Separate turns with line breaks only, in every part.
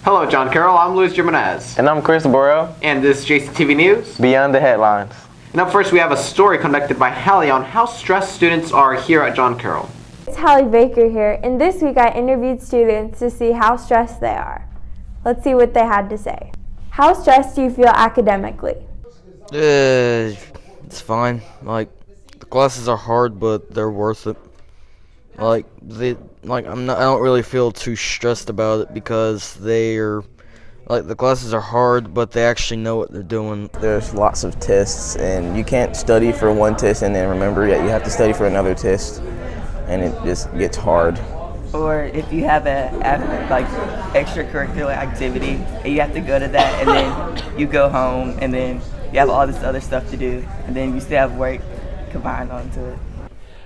Hello, John Carroll. I'm Luis Jimenez.
And I'm Chris Burrell.
And this is JCTV News.
Beyond the Headlines.
And up first, we have a story conducted by Hallie on how stressed students are here at John Carroll.
It's Hallie Baker here, and this week I interviewed students to see how stressed they are. Let's see what they had to say. How stressed do you feel academically?
It's fine. Like, the classes are hard, but they're worth it. I don't really feel too stressed about it because the classes are hard, but they actually know what they're doing.
There's lots of tests, and you can't study for one test and then remember that you have to study for another test, and it just gets hard.
Or if you have a extracurricular activity and you have to go to that, and then you go home, and then you have all this other stuff to do, and then you still have work combined onto it.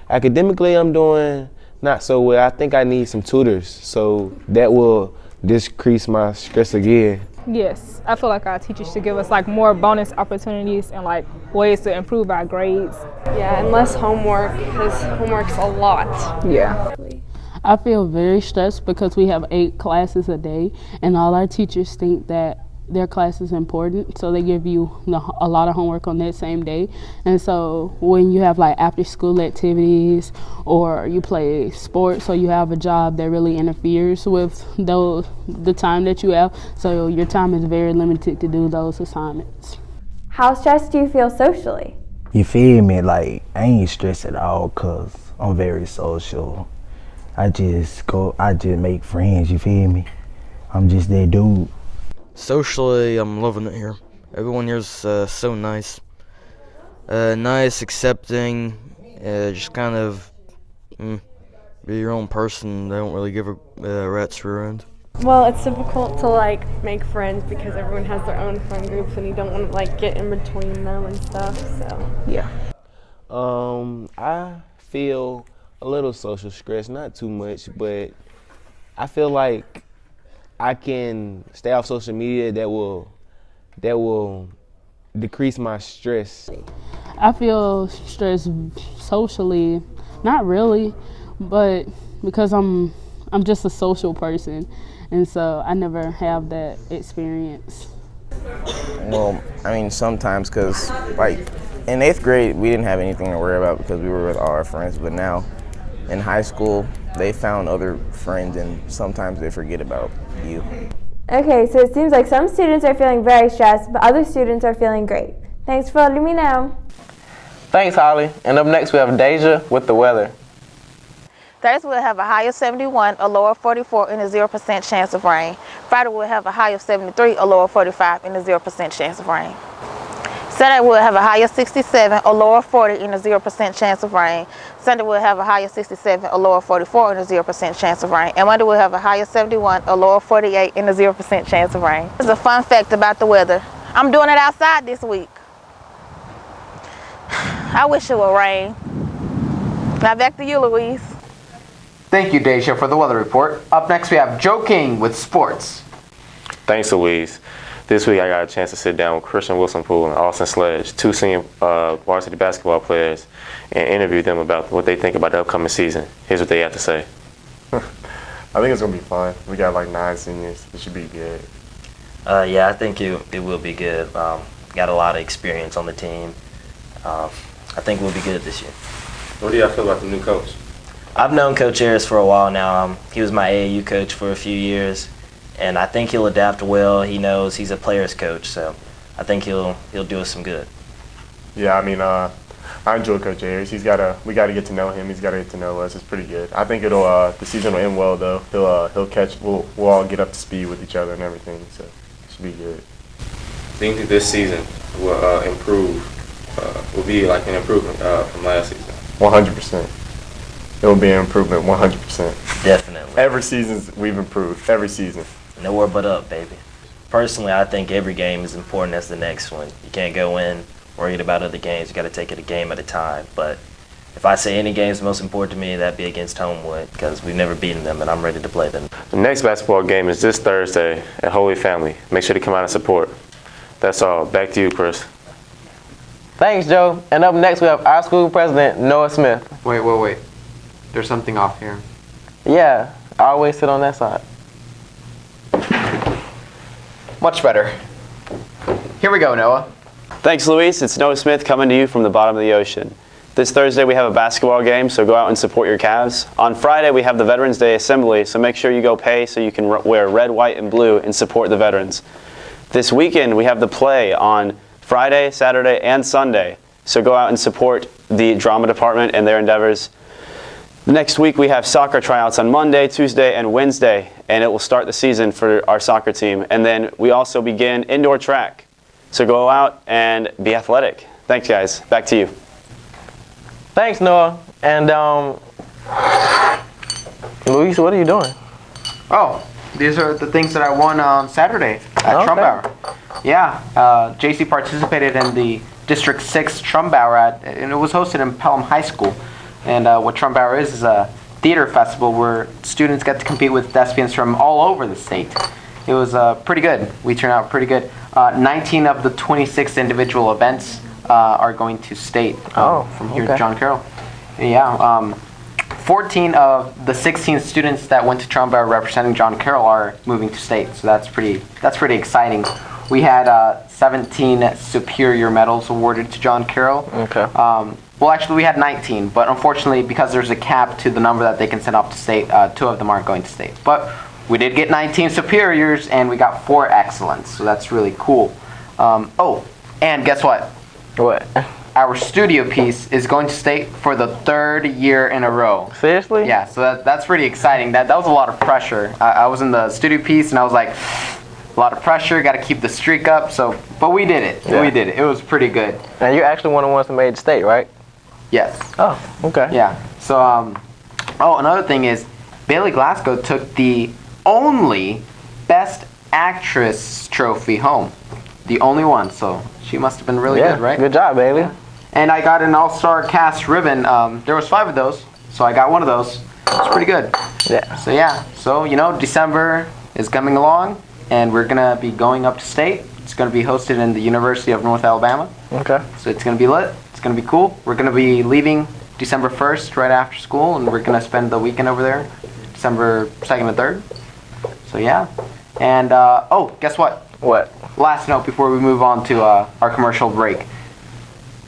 Academically, I'm doing not so well. I think I need some tutors, so that will decrease my stress again.
Yes, I feel like our teachers should give us more bonus opportunities and ways to improve our grades.
Yeah, and less homework, because homework's a lot.
Yeah.
I feel very stressed because we have 8 classes a day, and all our teachers think that their class is important, so they give you a lot of homework on that same day. And so when you have after school activities, or you play sports, or you have a job that really interferes with the time that you have, so your time is very limited to do those assignments.
How stressed do you feel socially?
You feel me? I ain't stressed at all because I'm very social. I just make friends, you feel me? I'm just that dude.
Socially, I'm loving it here. Everyone here's so nice. Nice, accepting, just kind of be your own person. They don't really give a rat's rear end.
Well, it's difficult to make friends because everyone has their own friend groups and you don't want to get in between them and stuff, so.
Yeah. I feel a little social stress, not too much, but I feel like I can stay off social media that will decrease my stress.
I feel stressed socially, not really, but because I'm just a social person, and so I never have that experience.
Well, sometimes, because in 8th grade we didn't have anything to worry about because we were with all our friends, but now in high school they found other friends and sometimes they forget about you.
Okay, so it seems like some students are feeling very stressed, but other students are feeling great. Thanks for letting me know.
Thanks, Holly. And up next we have Deja with the weather.
Thursday we'll have a high of 71, a low of 44, and a 0% chance of rain. Friday we'll have a high of 73, a low of 45, and a 0% chance of rain. Saturday we'll have a high of 67, a low of 40, and a 0% chance of rain. Sunday we'll have a high of 67, a low of 44, and a 0% chance of rain. And Monday we'll have a high of 71, a low of 48, and a 0% chance of rain. Here's a fun fact about the weather. I'm doing it outside this week. I wish it would rain. Now back to you, Louise.
Thank you, Deja, for the weather report. Up next, we have Joe King with sports.
Thanks, Louise. This week I got a chance to sit down with Christian Wilson-Poole and Austin Sledge, 2 senior varsity basketball players, and interview them about what they think about the upcoming season. Here's what they have to say.
I think it's going to be fun. We got 9 seniors. It should be good.
Yeah, I think it will be good. Got a lot of experience on the team. I think we'll be good this year.
What do y'all feel about the new coach?
I've known Coach Harris for a while now. He was my AAU coach for a few years, and I think he'll adapt well. He knows he's a player's coach, so I think he'll do us some good.
Yeah, I enjoy Coach Harris. We got to get to know him. He's got to get to know us. It's pretty good. I think the season will end well though. He'll catch. We'll all get up to speed with each other and everything. So it should be good.
Do you think this season will improve? Will be an improvement from last season?
100%. It will be an improvement, 100%.
Definitely.
Every season we've improved. Every season.
Nowhere but up, baby. Personally, I think every game is important as the next one. You can't go in worried about other games. You got to take it a game at a time. But if I say any game is most important to me, that'd be against Homewood because we've never beaten them, and I'm ready to play them.
The next basketball game is this Thursday at Holy Family. Make sure to come out and support. That's all. Back to you, Chris.
Thanks, Joe. And up next we have our school president, Noah Smith.
Wait. There's something off here.
Yeah, I always sit on that side.
Much better. Here we go, Noah.
Thanks, Luis. It's Noah Smith coming to you from the bottom of the ocean. This Thursday we have a basketball game, so go out and support your Cavs. On Friday we have the Veterans Day Assembly, so make sure you go pay so you can wear red, white, and blue and support the veterans. This weekend we have the play on Friday, Saturday, and Sunday, so go out and support the drama department and their endeavors. Next week we have soccer tryouts on Monday, Tuesday, and Wednesday, and it will start the season for our soccer team. And then we also begin indoor track, so go out and be athletic. Thanks, guys. Back to you.
Thanks, Noah. And Luis, what are you doing?
Oh, these are the things that I won on Saturday at
Okay.
Trumbauer. Yeah, JC participated in the District 6 Trumbauer, and it was hosted in Pelham High School. And what Trumbauer is a theater festival where students get to compete with thespians from all over the state. It was pretty good. We turned out pretty good. 19 of the 26 individual events are going to state from here to John Carroll. Yeah, 14 of the 16 students that went to Trumbauer representing John Carroll are moving to state, so that's pretty exciting. We had 17 superior medals awarded to John Carroll.
Okay.
Well, actually, we had 19, but unfortunately, because there's a cap to the number that they can send off to state, 2 of them aren't going to state. But we did get 19 superiors, and we got 4 excellents, so that's really cool. Oh, and guess what?
What?
Our studio piece is going to state for the 3rd year in a row.
Seriously?
Yeah, so that's pretty exciting. That was a lot of pressure. I was in the studio piece, and I was like, a lot of pressure, got to keep the streak up. So, but we did it.
Yeah.
We did it. It was pretty good.
And you're actually one of the ones that made the state, right?
Yes.
Oh, okay.
Yeah. So, oh, another thing is, Bailey Glasgow took the only Best Actress trophy home. The only one. So she must have been really good, right?
Good job, Bailey.
Yeah. And I got an All-Star Cast ribbon. There was 5 of those, so I got one of those. It's pretty good.
Yeah.
So yeah. So December is coming along, and we're gonna be going up to state. It's gonna be hosted in the University of North Alabama.
Okay.
So it's gonna be lit. It's gonna be cool. We're gonna be leaving December 1st, right after school, and we're gonna spend the weekend over there, December 2nd and 3rd. So yeah. And oh, guess what?
What?
Last note before we move on to our commercial break.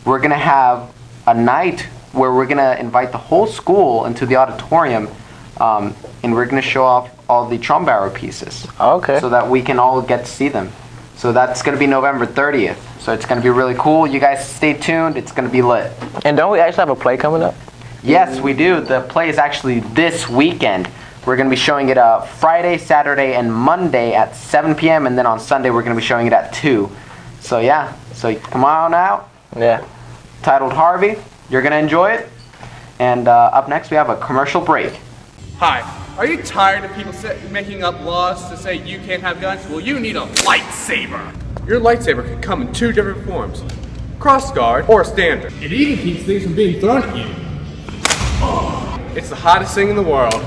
We're gonna have a night where we're gonna invite the whole school into the auditorium, and we're gonna show off all the Trumbauer pieces.
Okay.
So that we can all get to see them. So that's gonna be November 30th. So it's gonna be really cool. You guys stay tuned. It's gonna be lit.
And don't we actually have a play coming up?
Yes, we do. The play is actually this weekend. We're going to be showing it Friday, Saturday, and Monday at 7 p.m. And then on Sunday, we're going to be showing it at 2. So yeah, so come on out.
Yeah.
Titled Harvey. You're going to enjoy it. And up next, we have a commercial break.
Hi. Are you tired of people making up laws to say you can't have guns? Well, you need a lightsaber. Your lightsaber can come in 2 different forms. Crossguard or standard. It even keeps things from being thrown at you. It's the hottest thing in the world.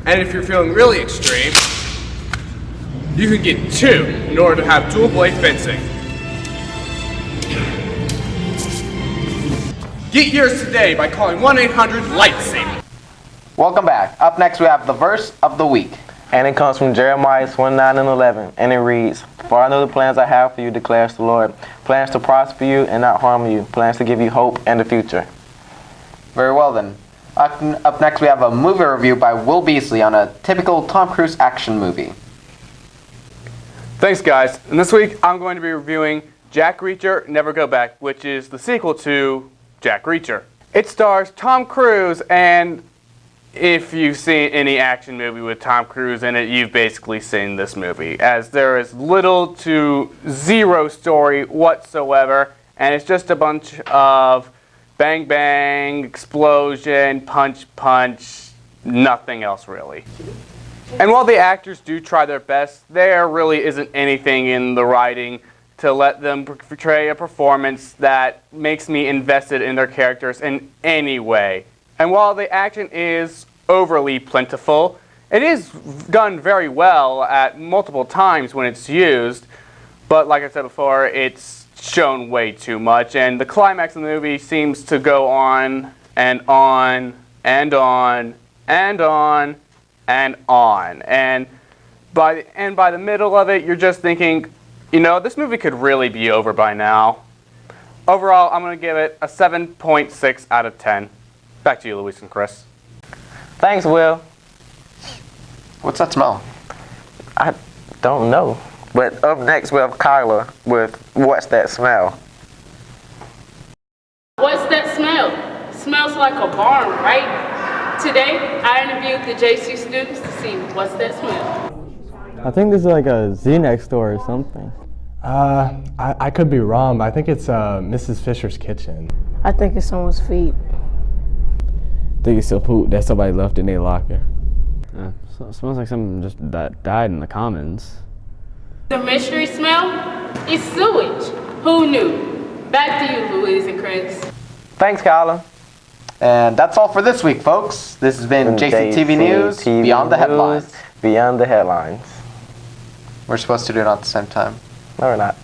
And if you're feeling really extreme, you can get 2 in order to have dual blade fencing. Get yours today by calling 1-800-LIGHTSABER.
Welcome back. Up next, we have the verse of the week.
And it comes from Jeremiah 29:11, and it reads, "For I know the plans I have for you, declares the Lord, plans to prosper you and not harm you, plans to give you hope and a future."
Very well then. Up next, we have a movie review by Will Beasley on a typical Tom Cruise action movie.
Thanks, guys. And this week, I'm going to be reviewing Jack Reacher, Never Go Back, which is the sequel to Jack Reacher. It stars Tom Cruise, and if you've seen any action movie with Tom Cruise in it, you've basically seen this movie, as there is little to zero story whatsoever, and it's just a bunch of bang bang, explosion, punch punch, nothing else really. And while the actors do try their best, there really isn't anything in the writing to let them portray a performance that makes me invested in their characters in any way. And while the action is overly plentiful, it is done very well at multiple times when it's used, but like I said before, it's shown way too much, and the climax of the movie seems to go on and on and on and on and on. And By the middle of it, you're just thinking, you know, this movie could really be over by now. Overall, I'm going to give it a 7.6 out of 10. Back to you, Luis and Chris.
Thanks, Will. What's that smell?
I don't know. But up next we have Kyla with What's That Smell?
What's that smell? Smells like a barn, right? Today, I interviewed the JC students to see what's that smell.
I think this is like a Z-Next store or something.
I could be wrong, but I think it's Mrs. Fisher's kitchen.
I think it's someone's feet.
I think it's some poop that somebody left in their locker. So it smells like something just that died in the commons.
The mystery smell is sewage. Who knew? Back to you, Louise and Chris.
Thanks, Kyla. And that's all for this week, folks. This has been JCTV News, Beyond the Headlines.
Beyond the Headlines.
We're supposed to do it at the same time.
No, we're not.